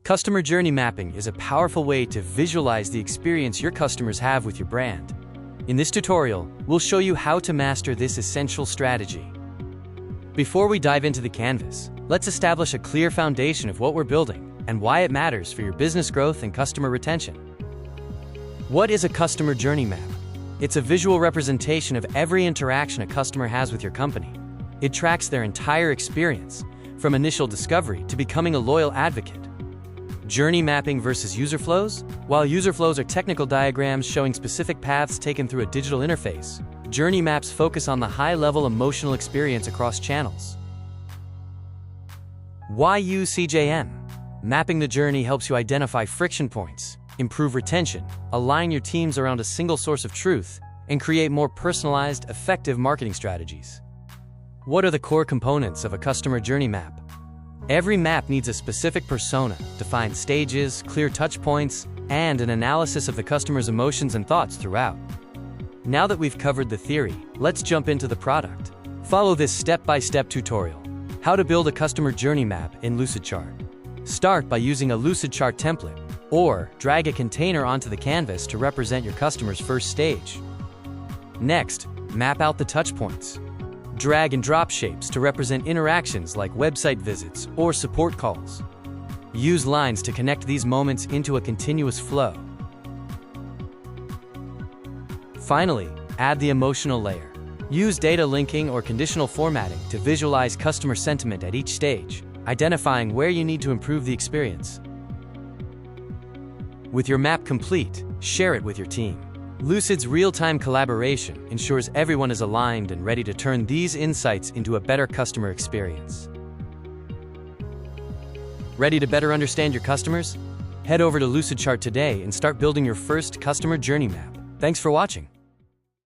Customer journey mapping is a powerful way to visualize the experience your customers have with your brand. In this tutorial, we'll show you how to master this essential strategy. Before we dive into the canvas, let's establish a clear foundation of what we're building and why it matters for your business growth and customer retention. What is a customer journey map? It's a visual representation of every interaction a customer has with your company. It tracks their entire experience, from initial discovery to becoming a loyal advocate. Journey mapping versus user flows? While user flows are technical diagrams showing specific paths taken through a digital interface, journey maps focus on the high-level emotional experience across channels. Why use CJM? Mapping the journey helps you identify friction points, improve retention, align your teams around a single source of truth, and create more personalized, effective marketing strategies. What are the core components of a customer journey map? Every map needs a specific persona, defined stages, clear touchpoints, and an analysis of the customer's emotions and thoughts throughout. Now that we've covered the theory, let's jump into the product. Follow this step-by-step tutorial. How to build a customer journey map in Lucidchart. Start by using a Lucidchart template, or drag a container onto the canvas to represent your customer's first stage. Next, map out the touchpoints. Drag and drop shapes to represent interactions like website visits or support calls. Use lines to connect these moments into a continuous flow. Finally, add the emotional layer. Use data linking or conditional formatting to visualize customer sentiment at each stage, identifying where you need to improve the experience. With your map complete, share it with your team. Lucid's real-time collaboration ensures everyone is aligned and ready to turn these insights into a better customer experience. Ready to better understand your customers? Head over to Lucidchart today and start building your first customer journey map. Thanks for watching.